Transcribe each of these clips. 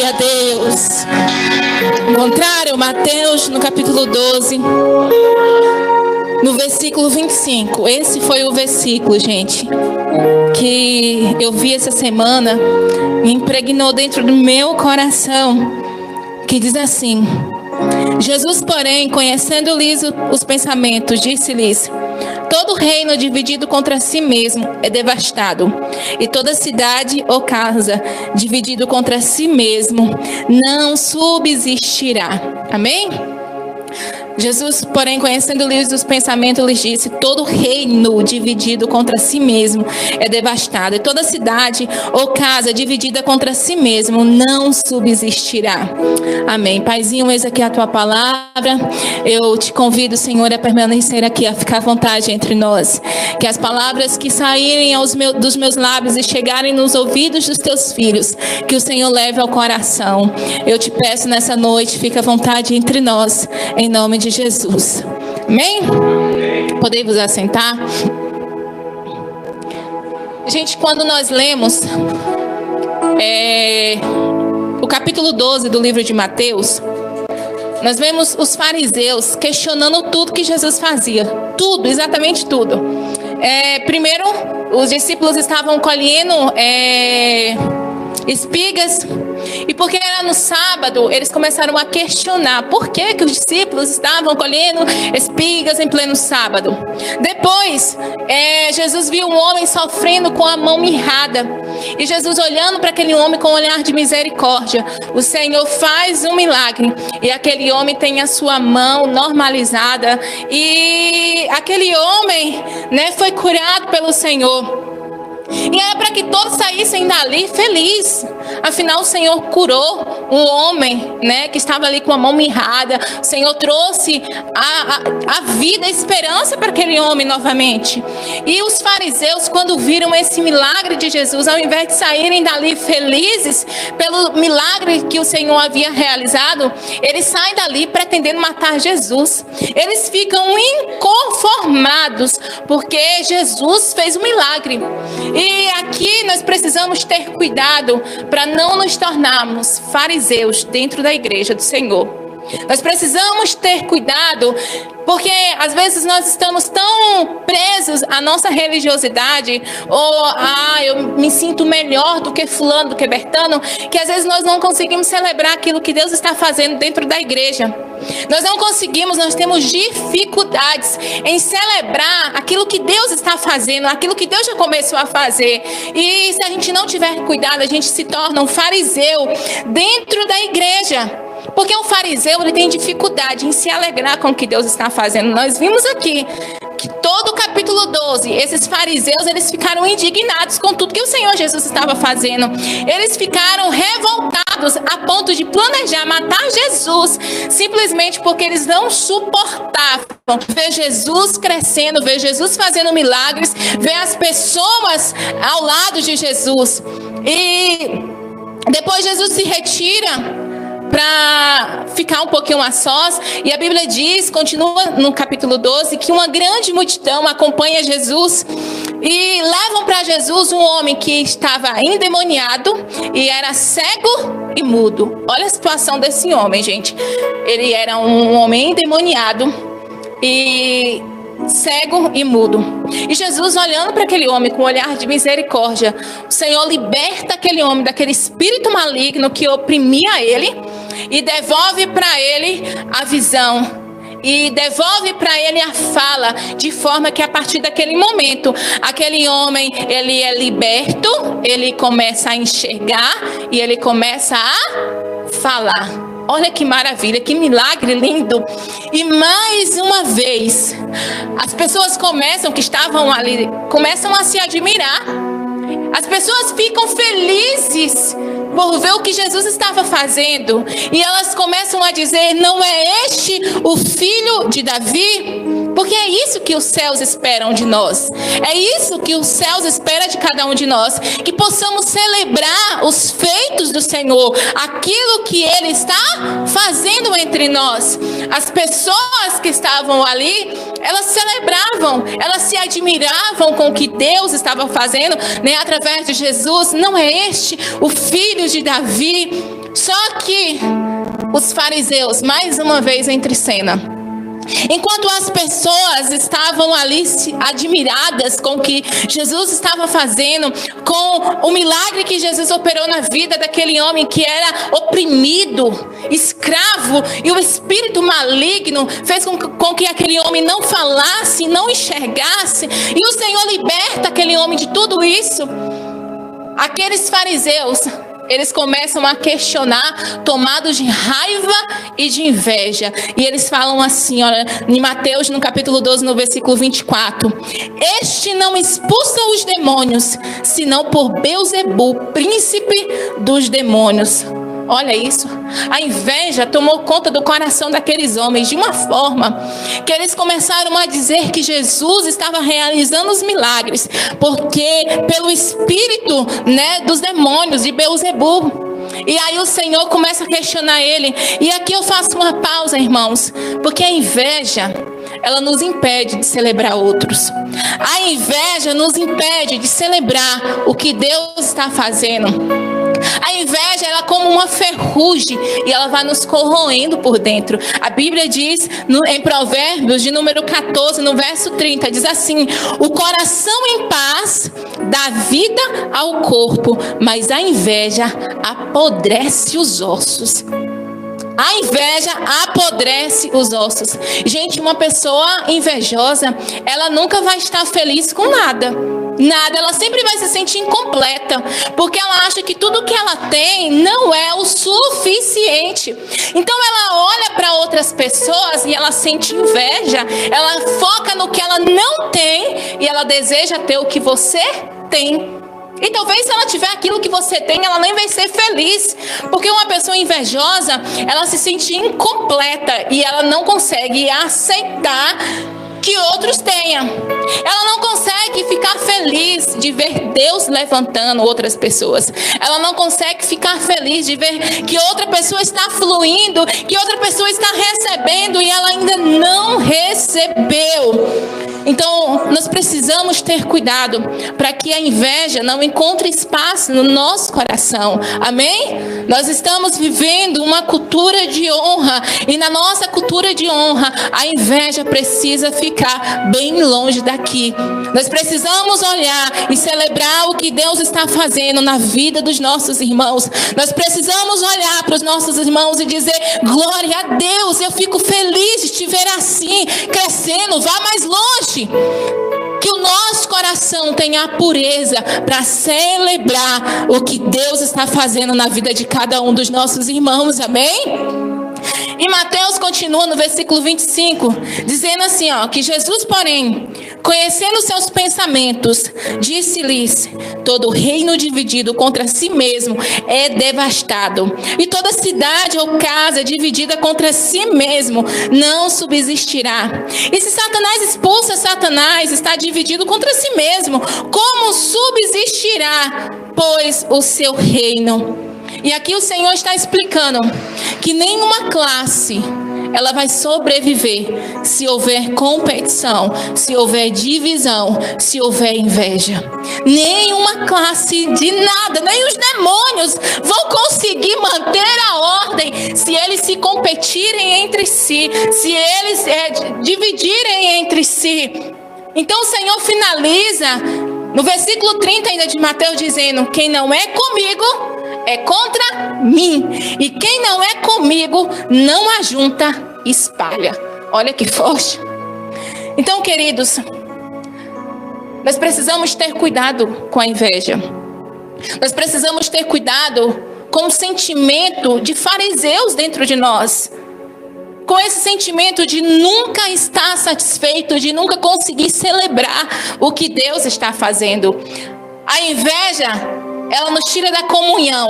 Glória a Deus. Encontraram Mateus no capítulo 12, no versículo 25. Esse foi o versículo, gente, que eu vi essa semana e impregnou dentro do meu coração, que diz assim: Jesus, porém, conhecendo-lhes os pensamentos, disse-lhes: todo reino dividido contra si mesmo é devastado, e toda cidade ou casa dividido contra si mesmo não subsistirá. Amém? Jesus, porém, conhecendo-lhes os pensamentos, lhes disse: todo reino dividido contra si mesmo é devastado, e toda cidade ou casa dividida contra si mesmo não subsistirá. Amém. Paizinho, eis aqui a tua palavra. Eu te convido, Senhor, a permanecer aqui, a ficar à vontade entre nós. Que as palavras que saírem dos meus lábios e chegarem nos ouvidos dos teus filhos, que o Senhor leve ao coração. Eu te peço nessa noite, fica à vontade entre nós, em nome de Jesus. Amém? Podem vos assentar. Gente, quando nós lemos o capítulo 12 do livro de Mateus, nós vemos os fariseus questionando tudo que Jesus fazia. Tudo, exatamente tudo. Primeiro, os discípulos estavam colhendo espigas, e porque era no sábado, eles começaram a questionar por que os discípulos estavam colhendo espigas em pleno sábado. Depois, Jesus viu um homem sofrendo com a mão mirrada, e Jesus, olhando para aquele homem com um olhar de misericórdia, o Senhor faz um milagre, e aquele homem tem a sua mão normalizada, e aquele homem, foi curado pelo Senhor. E era para que todos saíssem dali felizes. Afinal, o Senhor curou um homem, que estava ali com a mão mirrada. O Senhor trouxe a vida, a esperança para aquele homem novamente. E os fariseus, quando viram esse milagre de Jesus, ao invés de saírem dali felizes pelo milagre que o Senhor havia realizado, eles saem dali pretendendo matar Jesus. Eles ficam inconformados porque Jesus fez um milagre. E aqui nós precisamos ter cuidado para não nos tornarmos fariseus dentro da igreja do Senhor. Nós precisamos ter cuidado, porque às vezes nós estamos tão presos à nossa religiosidade, ou eu me sinto melhor do que fulano, do que Bertano, que às vezes nós não conseguimos celebrar aquilo que Deus está fazendo dentro da igreja. Nós não conseguimos, nós temos dificuldades em celebrar aquilo que Deus está fazendo, aquilo que Deus já começou a fazer. E se a gente não tiver cuidado, a gente se torna um fariseu dentro da igreja. Porque um fariseu, ele tem dificuldade em se alegrar com o que Deus está fazendo. Nós vimos aqui que todo o capítulo 12, esses fariseus, eles ficaram indignados com tudo que o Senhor Jesus estava fazendo. Eles ficaram revoltados a ponto de planejar matar Jesus, simplesmente porque eles não suportavam ver Jesus crescendo, ver Jesus fazendo milagres, ver as pessoas ao lado de Jesus. E depois Jesus se retira para ficar um pouquinho a sós, e a Bíblia diz, continua no capítulo 12, que uma grande multidão acompanha Jesus e levam para Jesus um homem que estava endemoniado e era cego e mudo. Olha a situação desse homem, gente. Ele era um homem endemoniado e cego e mudo. E Jesus, olhando para aquele homem com um olhar de misericórdia, o Senhor liberta aquele homem daquele espírito maligno que oprimia ele e devolve para ele a visão. E devolve para ele a fala, de forma que a partir daquele momento, aquele homem, ele é liberto, ele começa a enxergar e ele começa a falar. Olha que maravilha, que milagre lindo. E mais uma vez, as pessoas que estavam ali, começam a se admirar. As pessoas ficam felizes por ver o que Jesus estava fazendo. E elas começam a dizer: não é este o filho de Davi? Porque é isso que os céus esperam de nós. É isso que os céus esperam de cada um de nós. Que possamos celebrar os feitos do Senhor. Aquilo que Ele está fazendo entre nós. As pessoas que estavam ali, elas celebravam. Elas se admiravam com o que Deus estava fazendo, através de Jesus. Não é este o filho de Davi? Só que os fariseus, mais uma vez, entram em cena. Enquanto as pessoas estavam ali admiradas com o que Jesus estava fazendo, com o milagre que Jesus operou na vida daquele homem que era oprimido, escravo, e o espírito maligno fez com que aquele homem não falasse, não enxergasse, e o Senhor liberta aquele homem de tudo isso. Aqueles fariseus, eles começam a questionar, tomados de raiva e de inveja. E eles falam assim, olha, em Mateus, no capítulo 12, no versículo 24. Este não expulsa os demônios, senão por Beelzebul, príncipe dos demônios. Olha isso. A inveja tomou conta do coração daqueles homens de uma forma que eles começaram a dizer que Jesus estava realizando os milagres porque pelo espírito, dos demônios de Beelzebul. E aí o Senhor começa a questionar ele. E aqui eu faço uma pausa, irmãos, porque a inveja, ela nos impede de celebrar outros. A inveja nos impede de celebrar o que Deus está fazendo. A inveja, ela é como uma ferrugem e ela vai nos corroendo por dentro. A Bíblia diz em Provérbios, de número 14, no verso 30, diz assim: o coração em paz dá vida ao corpo, mas a inveja apodrece os ossos. A inveja apodrece os ossos. Gente, uma pessoa invejosa, ela nunca vai estar feliz com nada. Nada, ela sempre vai se sentir incompleta, porque ela acha que tudo que ela tem não é o suficiente. Então ela olha para outras pessoas e ela sente inveja, ela foca no que ela não tem e ela deseja ter o que você tem. E talvez se ela tiver aquilo que você tem, ela nem vai ser feliz. Porque uma pessoa invejosa, ela se sente incompleta e ela não consegue aceitar que outros tenham. Ela não consegue ficar feliz de ver Deus levantando outras pessoas. Ela não consegue ficar feliz de ver que outra pessoa está fluindo, que outra pessoa está recebendo e ela ainda não recebeu. Então, nós precisamos ter cuidado para que a inveja não encontre espaço no nosso coração. Amém? Nós estamos vivendo uma cultura de honra e na nossa cultura de honra, a inveja precisa ficar bem longe daqui. Nós precisamos olhar e celebrar o que Deus está fazendo na vida dos nossos irmãos. Nós precisamos olhar para os nossos irmãos e dizer: glória a Deus, eu fico feliz de te ver assim, crescendo, vá mais longe. Que o nosso coração tenha a pureza para celebrar o que Deus está fazendo na vida de cada um dos nossos irmãos, amém? E Mateus continua no versículo 25, dizendo assim, que Jesus, porém, conhecendo seus pensamentos, disse-lhes: todo reino dividido contra si mesmo é devastado, e toda cidade ou casa dividida contra si mesmo não subsistirá. E se Satanás expulsa Satanás, está dividido contra si mesmo, como subsistirá, pois, o seu reino? E aqui o Senhor está explicando que nenhuma classe ela vai sobreviver se houver competição, se houver divisão, se houver inveja. Nenhuma classe de nada, nem os demônios vão conseguir manter a ordem se eles se competirem entre si, se eles dividirem entre si. Então o Senhor finaliza no versículo 30 ainda de Mateus dizendo: quem não é comigo é contra mim, e quem não é comigo não ajunta, espalha. Olha que forte. Então, queridos, nós precisamos ter cuidado com a inveja. Nós precisamos ter cuidado com o sentimento de fariseus dentro de nós, com esse sentimento de nunca estar satisfeito, de nunca conseguir celebrar o que Deus está fazendo. A inveja, ela nos tira da comunhão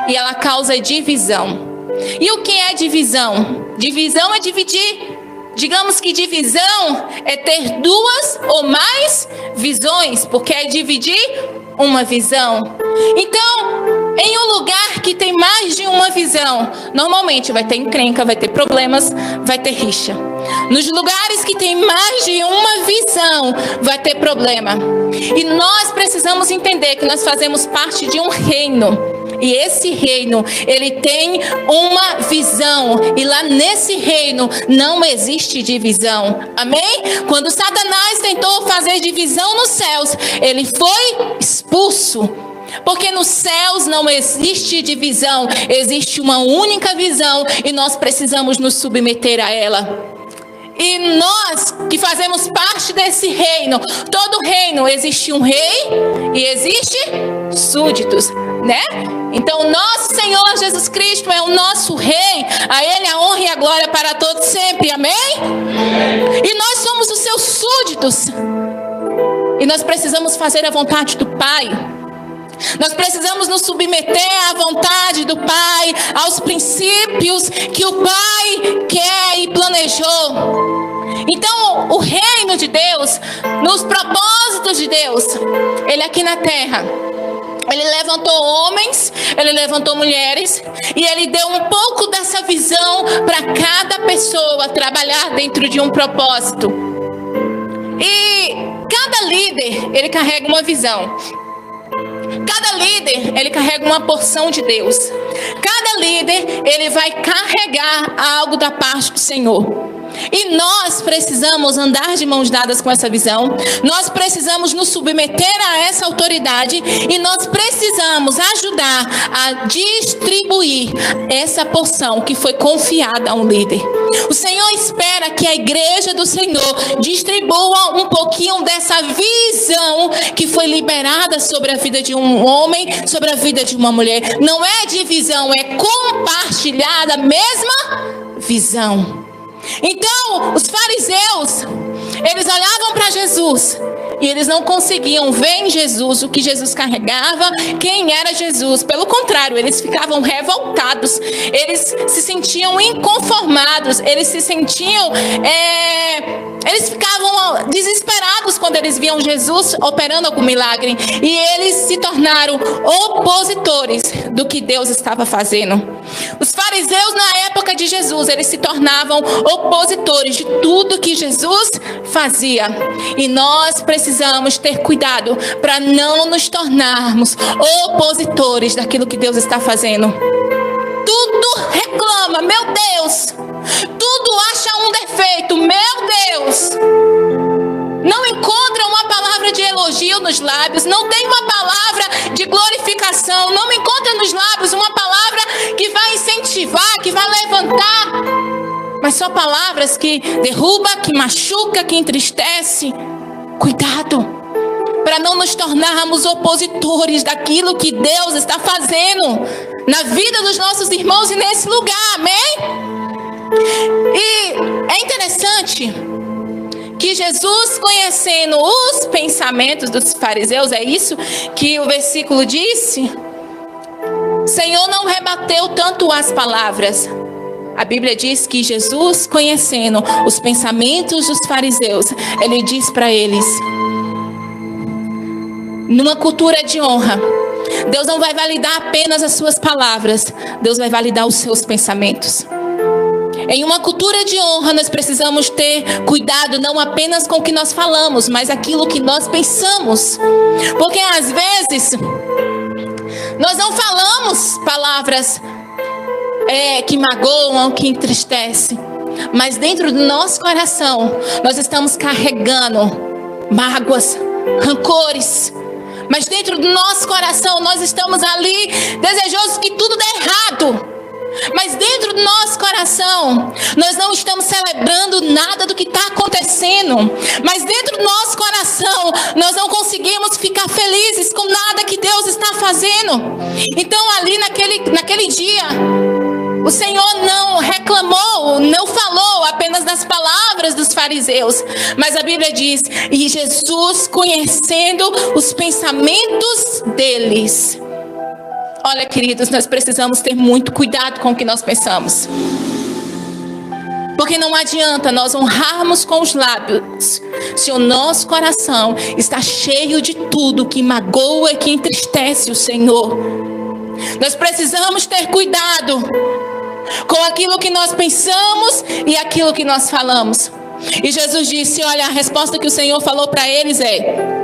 e ela causa divisão. E o que é divisão? Divisão é dividir. Digamos que divisão é ter duas ou mais visões, porque é dividir uma visão. Então, em um lugar que tem mais de uma visão, normalmente vai ter encrenca, vai ter problemas, vai ter rixa. Nos lugares que tem mais de uma visão, vai ter problema. E nós precisamos entender que nós fazemos parte de um reino. E esse reino, ele tem uma visão. E lá nesse reino não existe divisão. Amém? Quando Satanás tentou fazer divisão nos céus, ele foi expulso. Porque nos céus não existe divisão, existe uma única visão e nós precisamos nos submeter a ela. E nós que fazemos parte desse reino, todo reino existe um rei e existe súditos, né? Então nosso Senhor Jesus Cristo é o nosso rei, a Ele a honra e a glória para todos sempre, amém? E nós somos os seus súditos e nós precisamos fazer a vontade do Pai. Nós precisamos nos submeter à vontade do Pai, aos princípios que o Pai quer e planejou. Então, o reino de Deus, nos propósitos de Deus, Ele aqui na terra, Ele levantou homens, Ele levantou mulheres, e Ele deu um pouco dessa visão para cada pessoa trabalhar dentro de um propósito. E cada líder, ele carrega uma visão. Cada líder, ele carrega uma porção de Deus. Cada líder, ele vai carregar algo da parte do Senhor. E nós precisamos andar de mãos dadas com essa visão. Nós precisamos nos submeter a essa autoridade. E nós precisamos ajudar a distribuir essa porção que foi confiada a um líder. O Senhor espera que a igreja do Senhor distribua um pouquinho dessa visão que foi liberada sobre a vida de um homem, sobre a vida de uma mulher. Não é divisão, é compartilhar a mesma visão. Então, os fariseus, eles olhavam para Jesus e eles não conseguiam ver em Jesus o que Jesus carregava, quem era Jesus. Pelo contrário, eles ficavam revoltados, eles se sentiam inconformados, eles se sentiam, eles ficavam desesperados quando eles viam Jesus operando algum milagre. E eles se tornaram opositores do que Deus estava fazendo. Os fariseus na época de Jesus, eles se tornavam opositores de tudo que Jesus fazia. E nós precisamos ter cuidado para não nos tornarmos opositores daquilo que Deus está fazendo. Tudo reclama, meu Deus. Tudo acha um defeito, meu Deus. Não encontra uma palavra de elogio nos lábios, não tem uma palavra de glorificação, não encontra nos lábios uma palavra que vai incentivar, que vai levantar, mas só palavras que derruba, que machuca, que entristece. Cuidado, para não nos tornarmos opositores daquilo que Deus está fazendo na vida dos nossos irmãos e nesse lugar, amém? E é interessante que Jesus, conhecendo os pensamentos dos fariseus, é isso que o versículo disse, o Senhor não rebateu tanto as palavras. A Bíblia diz que Jesus, conhecendo os pensamentos dos fariseus, Ele diz para eles, numa cultura de honra, Deus não vai validar apenas as suas palavras, Deus vai validar os seus pensamentos. Em uma cultura de honra, nós precisamos ter cuidado não apenas com o que nós falamos, mas aquilo que nós pensamos. Porque às vezes, nós não falamos palavras que magoam, que entristecem. Mas dentro do nosso coração, nós estamos carregando mágoas, rancores. Mas dentro do nosso coração, nós estamos ali desejosos que tudo dê errado. Mas dentro do nosso coração, nós não estamos celebrando nada do que está acontecendo. Mas dentro do nosso coração, nós não conseguimos ficar felizes com nada que Deus está fazendo. Então ali naquele dia, o Senhor não reclamou, não falou apenas das palavras dos fariseus. Mas a Bíblia diz, e Jesus, conhecendo os pensamentos deles. Olha, queridos, nós precisamos ter muito cuidado com o que nós pensamos. Porque não adianta nós honrarmos com os lábios se o nosso coração está cheio de tudo que magoa e que entristece o Senhor. Nós precisamos ter cuidado com aquilo que nós pensamos e aquilo que nós falamos. E Jesus disse, olha, a resposta que o Senhor falou para eles é: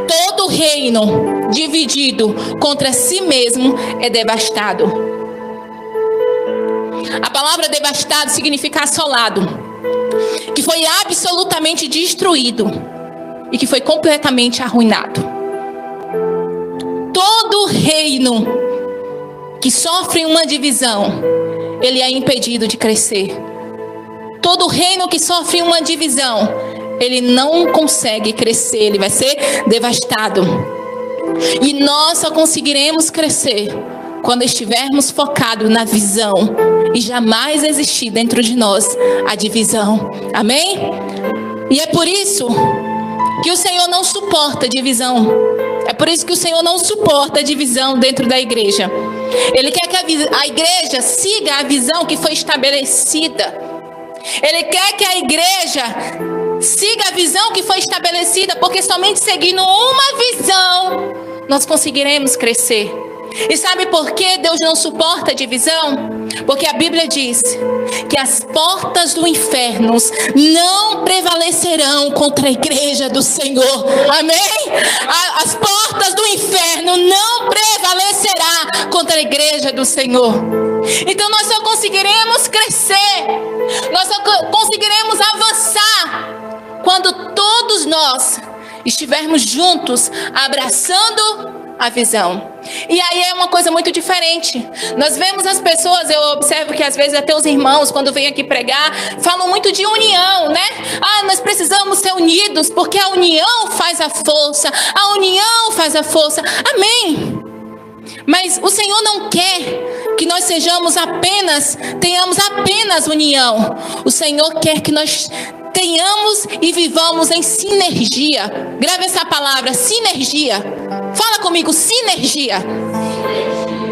Todo reino dividido contra si mesmo é devastado. A palavra devastado significa assolado, que foi absolutamente destruído e que foi completamente arruinado. Todo reino que sofre uma divisão, ele é impedido de crescer. Todo reino que sofre uma divisão, ele não consegue crescer, ele vai ser devastado. E nós só conseguiremos crescer quando estivermos focados na visão e jamais existir dentro de nós a divisão. Amém? E é por isso que o Senhor não suporta divisão. É por isso que o Senhor não suporta divisão dentro da igreja. Ele quer que a igreja siga a visão que foi estabelecida. Ele quer que a igreja siga a visão que foi estabelecida, porque somente seguindo uma visão nós conseguiremos crescer. E sabe por que Deus não suporta divisão? Porque a Bíblia diz que as portas do inferno não prevalecerão contra a igreja do Senhor. Amém? As portas do inferno não prevalecerá contra a igreja do Senhor. Então nós só conseguiremos crescer, nós só conseguiremos avançar quando todos nós estivermos juntos, abraçando a visão. E aí é uma coisa muito diferente. Nós vemos as pessoas, eu observo que às vezes até os irmãos, quando vêm aqui pregar, falam muito de união, né? Nós precisamos ser unidos, porque a união faz a força. A união faz a força. Amém. Mas o Senhor não quer que nós tenhamos apenas união. O Senhor quer que nós tenhamos e vivamos em sinergia. Grave essa palavra, sinergia. Fala comigo, sinergia.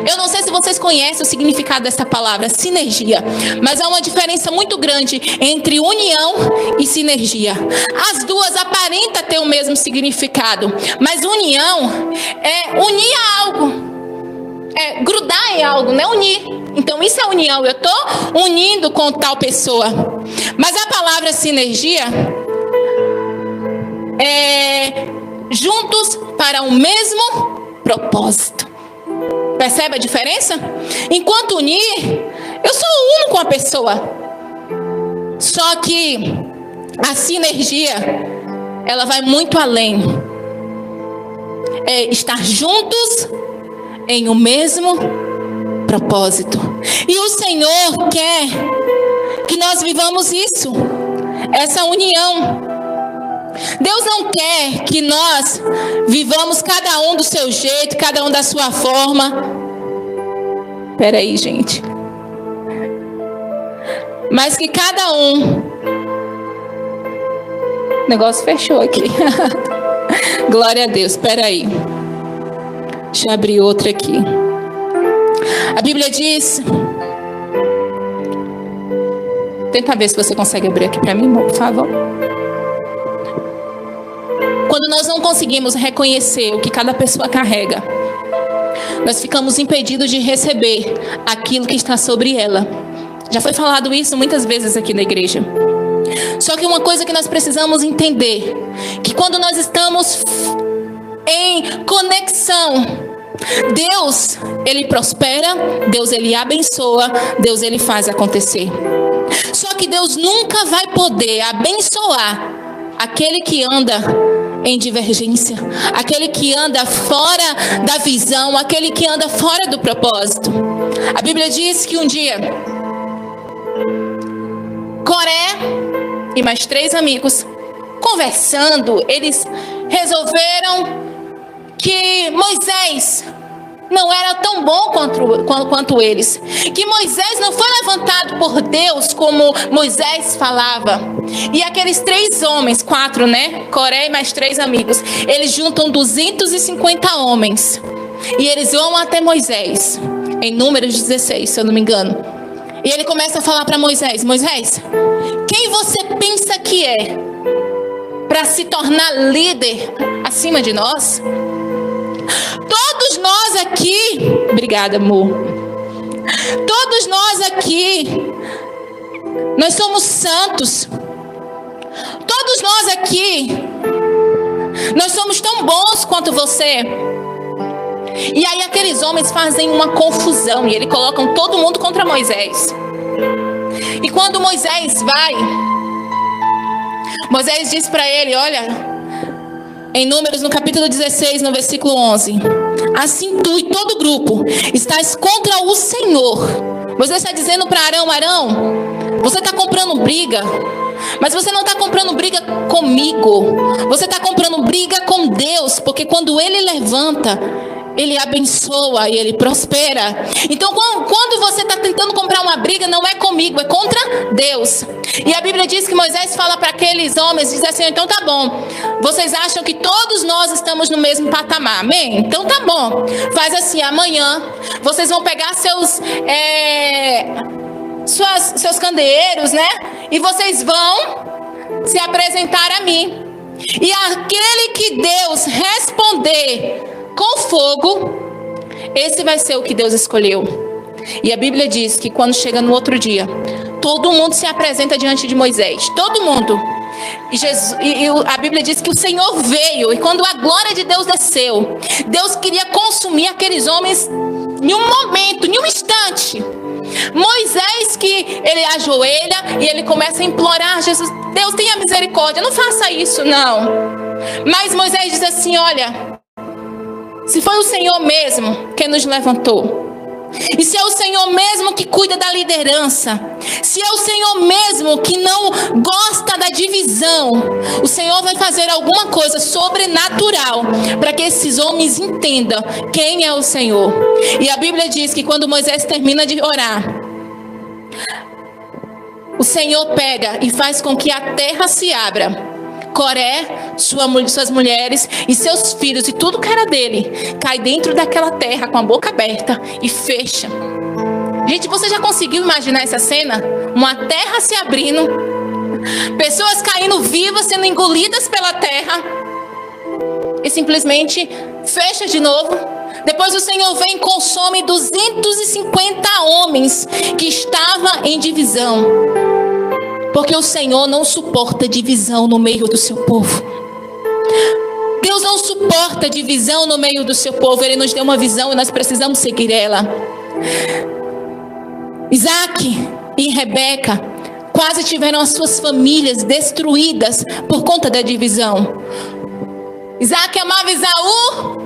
Eu não sei se vocês conhecem o significado dessa palavra, sinergia. Mas há uma diferença muito grande entre união e sinergia. As duas aparentam ter o mesmo significado. Mas união é unir a algo. É grudar em algo, não é unir. Então isso é união. Eu estou unindo com tal pessoa. Mas a palavra sinergia é juntos para o mesmo propósito. Percebe a diferença? Enquanto unir, eu sou uno com a pessoa. Só que a sinergia, ela vai muito além. É estar juntos em o mesmo propósito. E o Senhor quer que nós vivamos isso, essa união. Deus não quer que nós vivamos cada um do seu jeito, cada um da sua forma. Espera aí, gente. Mas que cada um... O negócio fechou aqui. Glória a Deus, espera aí. Deixa eu abrir outra aqui. A Bíblia diz... Tenta ver se você consegue abrir aqui para mim, por favor. Quando nós não conseguimos reconhecer o que cada pessoa carrega, nós ficamos impedidos de receber aquilo que está sobre ela. Já foi falado isso muitas vezes aqui na igreja. Só que uma coisa que nós precisamos entender, que quando nós estamos em conexão, Deus, Ele prospera, Deus, Ele abençoa, Deus, Ele faz acontecer. Só que Deus nunca vai poder abençoar aquele que anda em divergência, aquele que anda fora da visão, aquele que anda fora do propósito. A Bíblia diz que um dia Coré e mais 3 amigos, conversando, eles resolveram que Moisés não era tão bom quanto eles, que Moisés não foi levantado por Deus como Moisés falava. E aqueles 3 homens, 4, né? Coré e mais 3 amigos, eles juntam 250 homens e eles vão até Moisés, em Números 16, se eu não me engano. E ele começa a falar para Moisés: Moisés, quem você pensa que é para se tornar líder acima de nós? Todos nós aqui, obrigada, amor. Todos nós aqui, nós somos santos. Todos nós aqui Nós somos tão bons quanto você. E aí aqueles homens fazem uma confusão e eles colocam todo mundo contra Moisés. E quando Moisés vai, Moisés diz para ele, olha, em Números, no capítulo 16, no versículo 11: assim tu e todo o grupo estás contra o Senhor. Moisés está dizendo para Arão: Arão, você está comprando briga, mas você não está comprando briga comigo. Você está comprando briga com Deus, porque quando Ele levanta, Ele abençoa e Ele prospera. Então quando você está tentando comprar uma briga, não é comigo, é contra Deus. E a Bíblia diz que Moisés fala para aqueles homens, diz assim: então tá bom, vocês acham que todos nós estamos no mesmo patamar, amém? Então tá bom, faz assim, amanhã vocês vão pegar seus candeeiros, né? E vocês vão se apresentar a mim. E aquele que Deus responder com fogo, esse vai ser o que Deus escolheu. E a Bíblia diz que quando chega no outro dia, todo mundo se apresenta diante de Moisés, todo mundo. E a Bíblia diz que o Senhor veio, e quando a glória de Deus desceu, Deus queria consumir aqueles homens em um momento, em um instante. Moisés, que ele ajoelha e ele começa a implorar: Jesus, Deus, tenha misericórdia, não faça isso não. Mas Moisés diz assim: olha, se foi o Senhor mesmo que nos levantou, e se é o Senhor mesmo que cuida da liderança, se é o Senhor mesmo que não gosta da divisão, o Senhor vai fazer alguma coisa sobrenatural para que esses homens entendam quem é o Senhor. E a Bíblia diz que quando Moisés termina de orar, o Senhor pega e faz com que a terra se abra. Coré, suas mulheres e seus filhos e tudo que era dele cai dentro daquela terra com a boca aberta e fecha. Gente, você já conseguiu imaginar essa cena? Uma terra se abrindo, pessoas caindo vivas, sendo engolidas pela terra, e simplesmente fecha de novo. Depois o Senhor vem e consome 250 homens que estavam em divisão. Porque o Senhor não suporta divisão no meio do seu povo. Deus não suporta divisão no meio do seu povo. Ele nos deu uma visão e nós precisamos seguir ela. Isaac e Rebeca quase tiveram as suas famílias destruídas por conta da divisão. Isaac amava Esaú,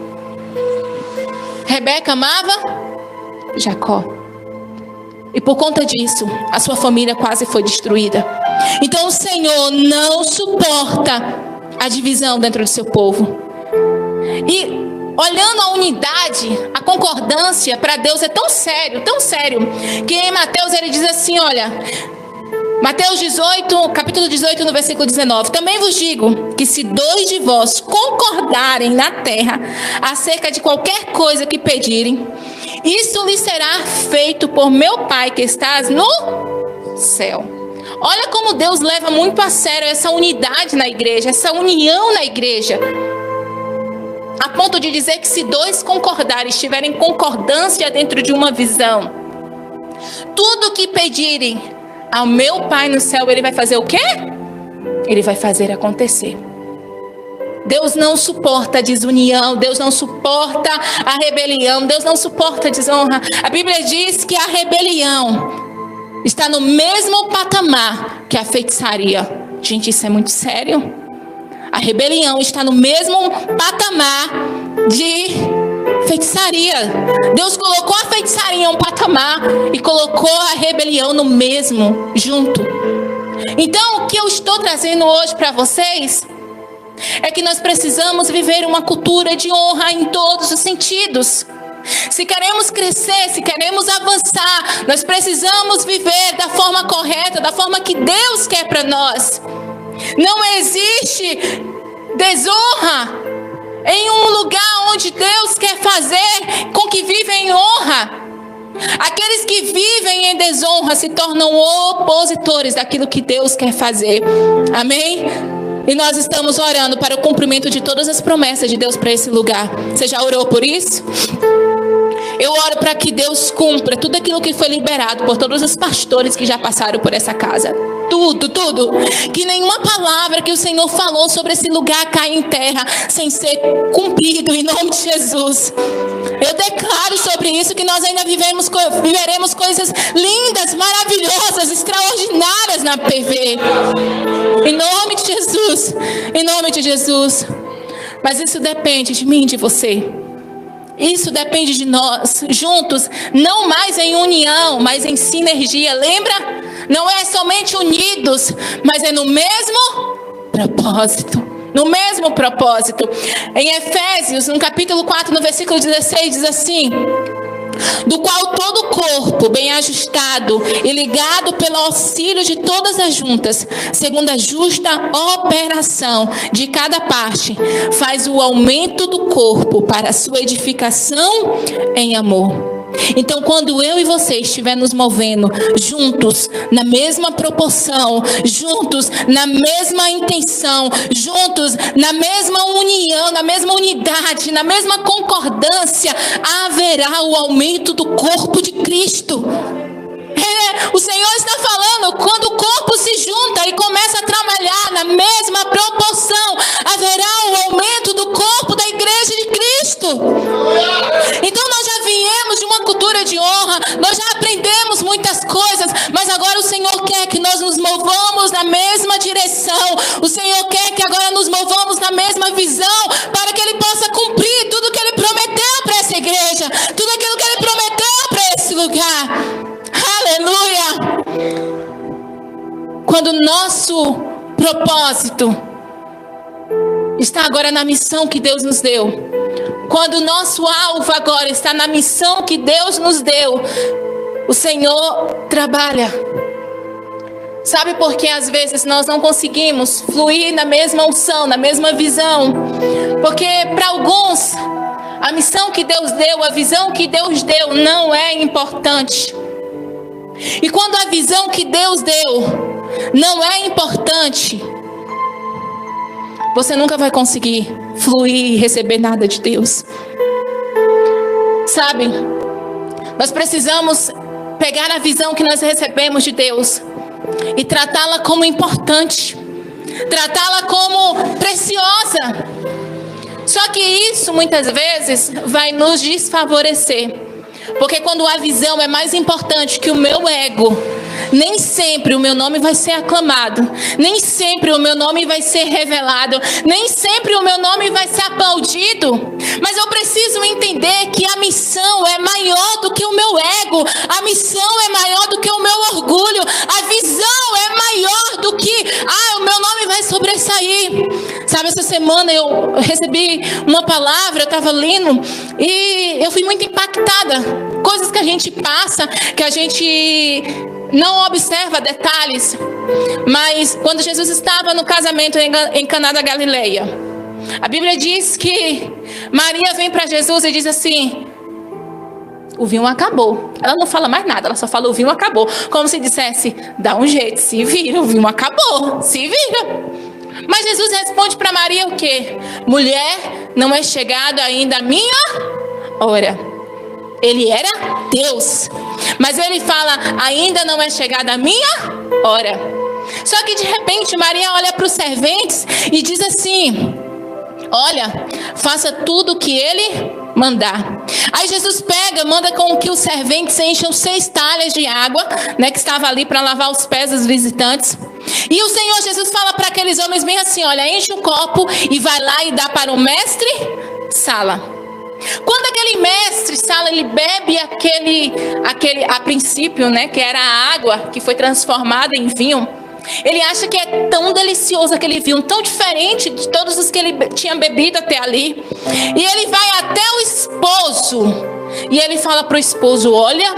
Rebeca amava Jacó. E por conta disso, a sua família quase foi destruída. Então o Senhor não suporta a divisão dentro do seu povo. E olhando a unidade, a concordância, para Deus é tão sério, que em Mateus ele diz assim, olha, Mateus 18, capítulo 18, no versículo 19: também vos digo que se 2 de vós concordarem na terra acerca de qualquer coisa que pedirem, isso lhe será feito por meu Pai que estás no céu. Olha como Deus leva muito a sério essa unidade na igreja, essa união na igreja, a ponto de dizer que se 2 concordarem, estiverem em concordância dentro de uma visão, tudo que pedirem ao meu Pai no céu, Ele vai fazer o quê? Ele vai fazer acontecer. Deus não suporta a desunião, Deus não suporta a rebelião, Deus não suporta a desonra. A Bíblia diz que a rebelião está no mesmo patamar que a feitiçaria. Gente, isso é muito sério. A rebelião está no mesmo patamar de feitiçaria. Deus colocou a feitiçaria em um patamar e colocou a rebelião no mesmo, junto. Então, o que eu estou trazendo hoje para vocês é que nós precisamos viver uma cultura de honra em todos os sentidos. Se queremos crescer, se queremos avançar, nós precisamos viver da forma correta, da forma que Deus quer para nós. Não existe desonra em um lugar onde Deus quer fazer com que vivem em honra. Aqueles que vivem em desonra se tornam opositores daquilo que Deus quer fazer. Amém? E nós estamos orando para o cumprimento de todas as promessas de Deus para esse lugar. Você já orou por isso? Eu oro para que Deus cumpra tudo aquilo que foi liberado por todos os pastores que já passaram por essa casa. Tudo. Que nenhuma palavra que o Senhor falou sobre esse lugar caia em terra sem ser cumprido em nome de Jesus. Eu declaro sobre isso que nós ainda viveremos coisas lindas, maravilhosas, extraordinárias na PV. Em nome de Jesus. Em nome de Jesus. Mas isso depende de mim e de você. Isso depende de nós, juntos, não mais em união, mas em sinergia. Lembra? Não é somente unidos, mas é no mesmo propósito. No mesmo propósito. Em Efésios, no capítulo 4, no versículo 16, diz assim: do qual todo o corpo, bem ajustado e ligado pelo auxílio de todas as juntas, segundo a justa operação de cada parte, faz o aumento do corpo para a sua edificação em amor. Então, quando eu e você estiver nos movendo juntos, na mesma proporção, juntos, na mesma intenção, juntos, na mesma união, na mesma unidade, na mesma concordância, haverá o aumento do corpo de Cristo. O Senhor está falando, quando o corpo se junta e começa a trabalhar na mesma proporção, haverá o aumento do corpo da igreja de Cristo. Então nós já viemos de uma cultura de honra, nós já aprendemos muitas coisas, mas agora o Senhor quer que nós nos movamos na mesma direção. O Senhor quer que agora nos movamos na mesma visão, para que Ele possa cumprir tudo que Ele prometeu para essa igreja, tudo aquilo que Ele prometeu para esse lugar. Aleluia! Quando o nosso propósito está agora na missão que Deus nos deu, quando o nosso alvo agora está na missão que Deus nos deu, o Senhor trabalha. Sabe por que às vezes nós não conseguimos fluir na mesma unção, na mesma visão? Porque para alguns, a missão que Deus deu, a visão que Deus deu não é importante. E quando a visão que Deus deu não é importante, você nunca vai conseguir fluir e receber nada de Deus. Sabe, nós precisamos pegar a visão que nós recebemos de Deus e tratá-la como importante, tratá-la como preciosa. Só que isso muitas vezes vai nos desfavorecer. Porque quando a visão é mais importante que o meu ego, nem sempre o meu nome vai ser aclamado, nem sempre o meu nome vai ser revelado, nem sempre o meu nome vai ser aplaudido. Mas eu preciso entender que a missão é maior do que o meu ego, a missão é maior do que o meu orgulho, a visão é maior do que, o meu nome vai sobressair. Sabe, essa semana eu recebi uma palavra, eu estava lendo e eu fui muito impactada. Coisas que a gente passa, que a gente não observa detalhes. Mas quando Jesus estava no casamento em Caná da Galileia, a Bíblia diz que Maria vem para Jesus e diz assim: o vinho acabou. Ela não fala mais nada, ela só fala: o vinho acabou. Como se dissesse: dá um jeito, se vira, o vinho acabou, se vira. Mas Jesus responde para Maria o quê? Mulher, não é chegada ainda a minha hora. Ele era Deus, mas ele fala: ainda não é chegada a minha hora. Só que de repente Maria olha para os serventes e diz assim: olha, faça tudo o que ele mandar. Aí Jesus pega, manda com que os serventes encham 6 talhas de água, que estava ali para lavar os pés dos visitantes. E o Senhor Jesus fala para aqueles homens bem assim: olha, enche o copo e vai lá e dá para o mestre Sala. Quando aquele mestre Sala, ele bebe aquele a princípio, que era a água que foi transformada em vinho, ele acha que é tão delicioso aquele vinho, tão diferente de todos os que ele tinha bebido até ali. E ele vai até o esposo e ele fala para o esposo: olha,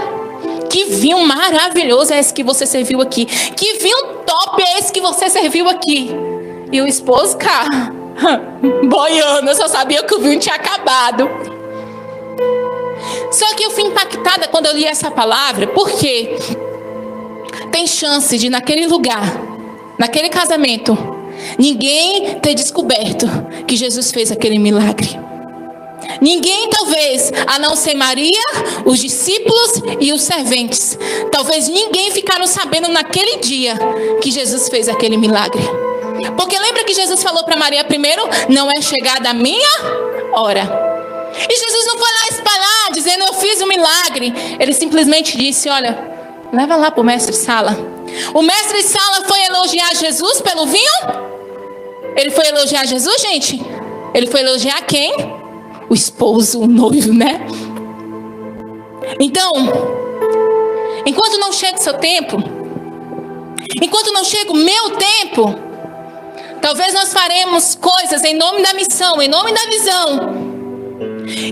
que vinho maravilhoso é esse que você serviu aqui, que vinho top é esse que você serviu aqui. E o esposo, cara, boiando, eu só sabia que o vinho tinha acabado. Só que eu fui impactada quando eu li essa palavra, porque tem chance de naquele lugar, naquele casamento, ninguém ter descoberto que Jesus fez aquele milagre. Ninguém, talvez, a não ser Maria, os discípulos e os serventes. Talvez ninguém ficaram sabendo naquele dia que Jesus fez aquele milagre. Porque lembra que Jesus falou para Maria primeiro, não é chegada a minha hora. E Jesus não foi lá espalhar, dizendo, eu fiz um milagre. Ele simplesmente disse, olha, leva lá para o mestre Sala. O mestre Sala foi elogiar Jesus pelo vinho? Ele foi elogiar Jesus, gente? Ele foi elogiar quem? O esposo, o noivo, né? Então, enquanto não chega o seu tempo, enquanto não chega o meu tempo, talvez nós faremos coisas em nome da missão, em nome da visão,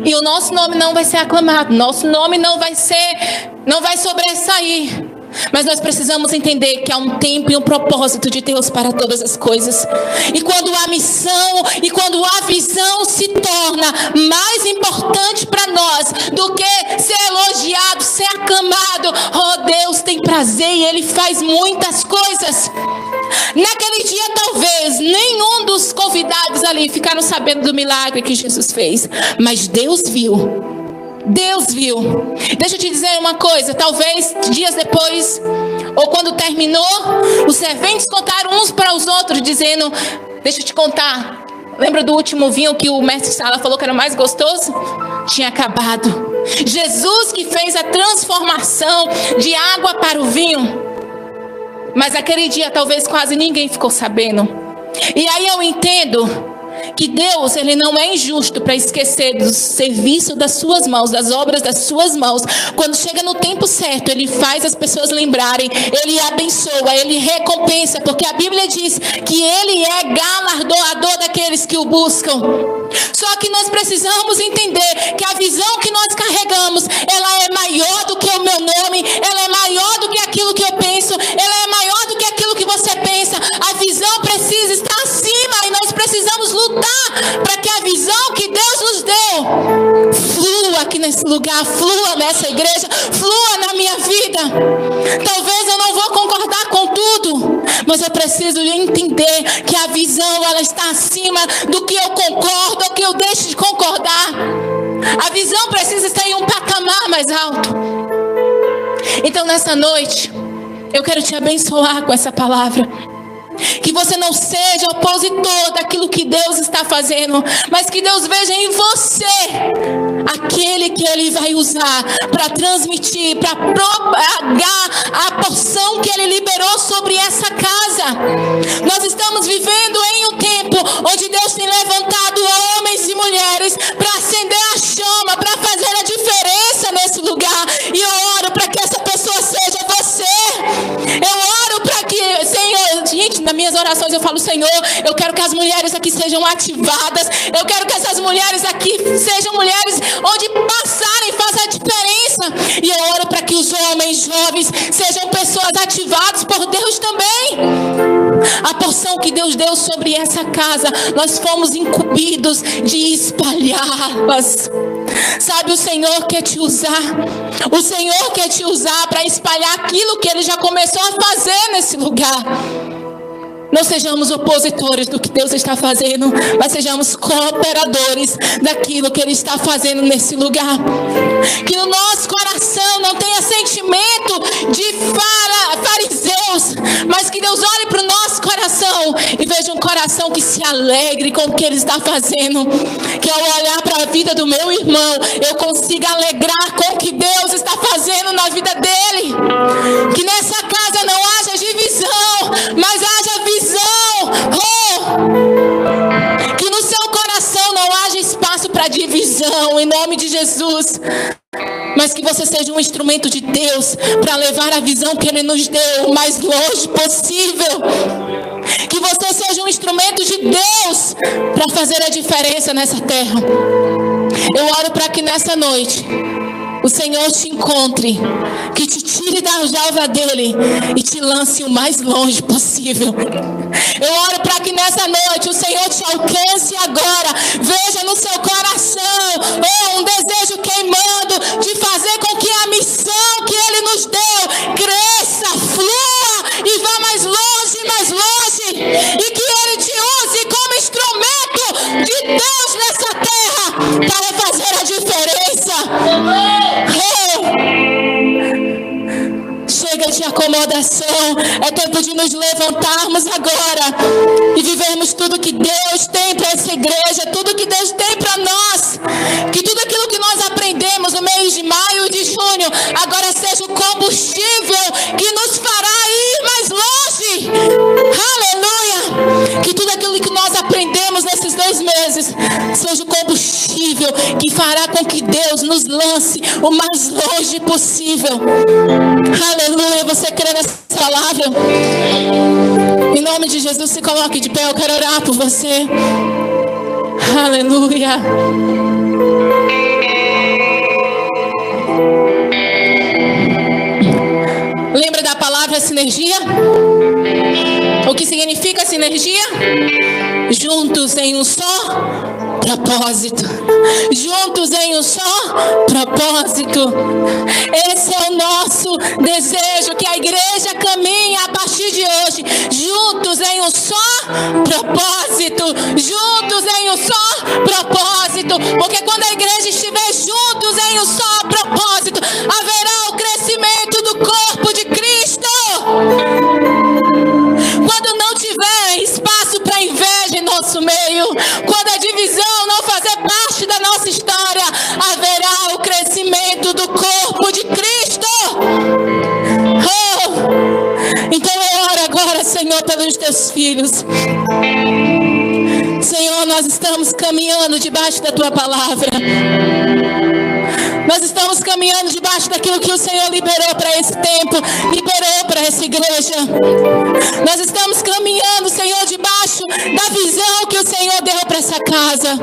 e o nosso nome não vai ser aclamado, nosso nome não vai sobressair. Mas nós precisamos entender que há um tempo e um propósito de Deus para todas as coisas. E quando a missão e quando a visão se torna mais importante para nós do que ser elogiado, ser aclamado, oh, Deus tem prazer e Ele faz muitas coisas. Naquele dia talvez nenhum dos convidados ali ficaram sabendo do milagre que Jesus fez, mas Deus viu. Deus viu. Deixa eu te dizer uma coisa, talvez dias depois, ou quando terminou, os serventes contaram uns para os outros, dizendo, deixa eu te contar, lembra do último vinho que o mestre Sala falou que era mais gostoso? Tinha acabado. Jesus que fez a transformação de água para o vinho. Mas aquele dia talvez quase ninguém ficou sabendo. E aí eu entendo que Deus, Ele não é injusto para esquecer do serviço das suas mãos, das obras das suas mãos. Quando chega no tempo certo, Ele faz as pessoas lembrarem, Ele abençoa, Ele recompensa, porque a Bíblia diz que Ele é galardoador daqueles que o buscam. Só que nós precisamos entender que a visão que nós carregamos, ela é maior do que o meu nome, ela é maior do que aquilo que eu penso, ela é maior do que aquilo que você pensa. A visão precisa estar acima e nós precisamos lutar para que a visão que Deus nos deu flua aqui nesse lugar, flua nessa igreja, flua na minha vida. Talvez eu não vou concordar com tudo, mas eu preciso entender que a visão, ela está acima do que eu concordo ou que eu deixo de concordar. A visão precisa estar em um patamar mais alto. Então nessa noite eu quero te abençoar com essa palavra. Que você não seja opositor daquilo que Deus está fazendo, mas que Deus veja em você aquele que Ele vai usar para transmitir, para propagar a porção que Ele liberou sobre essa casa. Nós estamos vivendo em um tempo onde Deus tem levantado homens e mulheres para acender a chama, para fazer a diferença nesse lugar. E eu oro para que essa pessoa seja você. Eu oro para que, Senhor, gente, nas minhas orações eu falo, Senhor, eu quero que as mulheres aqui sejam ativadas. Eu quero que essas mulheres aqui sejam mulheres onde passarem faz a diferença. E eu oro para que os homens jovens sejam pessoas ativadas por Deus também. A porção que Deus deu sobre essa casa, nós fomos incumbidos de espalhá-las. Sabe, o Senhor quer te usar. O Senhor quer te usar para espalhar aquilo que Ele já começou a fazer nesse lugar. Não sejamos opositores do que Deus está fazendo, mas sejamos cooperadores daquilo que Ele está fazendo nesse lugar. Que no nosso coração não tenha sentimento de fariseus, mas que Deus olhe para o nosso coração e veja um coração que se alegre com o que Ele está fazendo. Que ao olhar para a vida do meu irmão, eu consiga alegrar com o que Deus está fazendo na vida dele. Que nessa casa não haja divisão, mas haja visão. Que no seu coração não haja espaço para divisão, em nome de Jesus. Mas que você seja um instrumento de Deus para levar a visão que Ele nos deu o mais longe possível. Que você seja um instrumento de Deus para fazer a diferença nessa terra. Eu oro para que nessa noite o Senhor te encontre, que te tire da jaula dele e te lance o mais longe possível. Eu oro para que nessa noite o Senhor te alcance agora. Veja no seu coração um desejo queimando de fazer com que a missão que Ele nos deu cresça, flua e vá mais longe, e que Ele te use como instrumento de Deus nessa terra para fazer de acomodação. É tempo de nos levantarmos agora e vivermos tudo que Deus tem para essa igreja, tudo que Deus tem para nós. Que tudo aquilo que nós aprendemos no mês de maio e de junho agora seja o combustível que nos fará ir mais longe. Aleluia! Que tudo aquilo que nós aprendemos nesses 2 meses seja o combustível que fará com que Deus nos lance o mais longe possível. Aleluia! Você crê nessa palavra? Em nome de Jesus, se coloque de pé. Eu quero orar por você. Aleluia! Lembra da palavra sinergia? O que significa sinergia? Juntos em um só propósito. Juntos em um só propósito. Esse é o nosso desejo, que a igreja caminhe a partir de hoje, juntos em um só propósito. Juntos em um só propósito. Porque quando a igreja estiver juntos em um só propósito, haverá o crescimento do corpo de Cristo. Quando não tiver espaço para inveja em nosso meio, quando a divisão não fazer parte da nossa história, haverá o crescimento do corpo de Cristo. Oh! Então eu oro agora, Senhor, pelos teus filhos. Senhor, nós estamos caminhando debaixo da tua palavra. Nós estamos caminhando debaixo daquilo que o Senhor liberou para esse tempo, liberou para essa igreja. Nós estamos caminhando, Senhor, debaixo da visão que o Senhor deu para essa casa.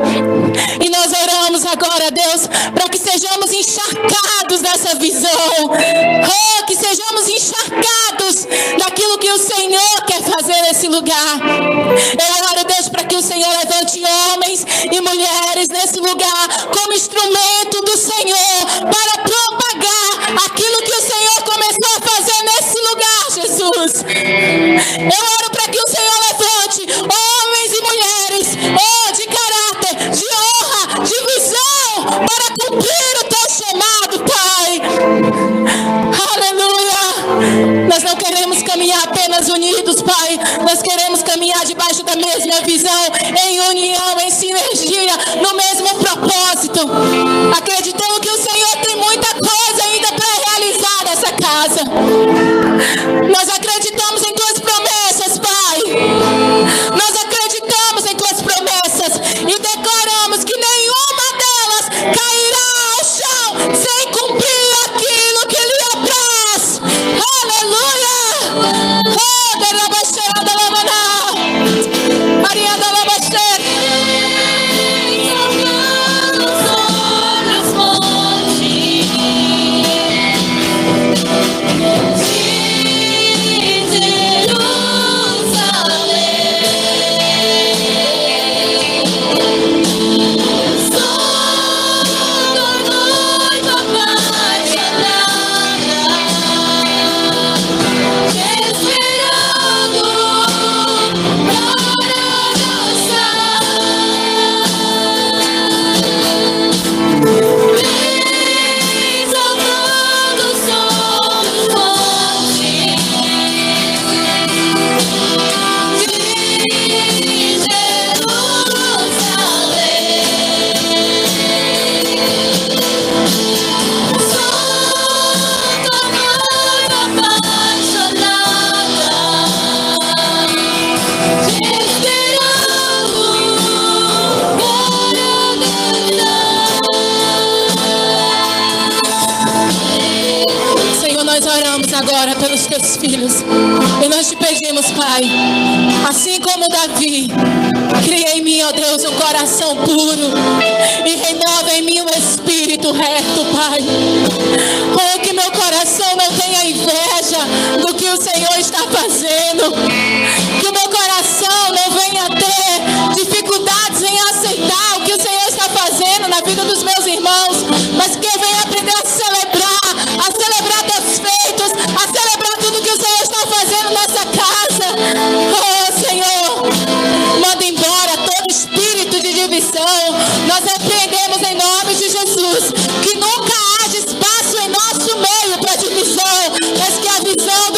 E nós oramos agora, Deus, para que sejamos encharcados dessa visão. Oh, que sejamos encharcados daquilo que o Senhor quer fazer nesse lugar. Eu oro, Deus, para que o Senhor levante homens e mulheres nesse lugar como instrumento do Senhor, para propagar aquilo que o Senhor começou a fazer nesse lugar, Jesus. Eu oro para que o Senhor levante homens e mulheres, de caráter, de honra, de visão, para cumprir o teu chamado, Pai. Aleluia! Nós não queremos caminhar apenas unidos, Pai. Nós queremos caminhar debaixo da mesma visão, em união, em sinergia, no mesmo propósito. Acreditamos que o Senhor tem muita coisa ainda para realizar nessa casa. Nós acreditamos em tuas promessas, Pai. Nós acreditamos em tuas promessas e declaramos que nenhuma delas cairá ao chão sem cumprir aquilo que lhe apraz. Aleluia! Oh, da rabaxeira da lamaná, Maria da labaxeira. Agora pelos teus filhos, e nós te pedimos, Pai, assim como Davi, cria em mim, ó Deus, um coração puro e renova em mim um espírito reto, Pai. Oh, que meu coração não tenha inveja do que o Senhor está fazendo, que o meu coração não venha ter dificuldades em aceitar o que o Senhor está fazendo na vida dos meus irmãos, mas que eu venha aprender a celebrar teus feitos, a celebrar tudo que o Senhor está fazendo nessa casa. Oh, Senhor, manda embora todo espírito de divisão. Nós repreendemos em nome de Jesus que nunca haja espaço em nosso meio para divisão, mas que a visão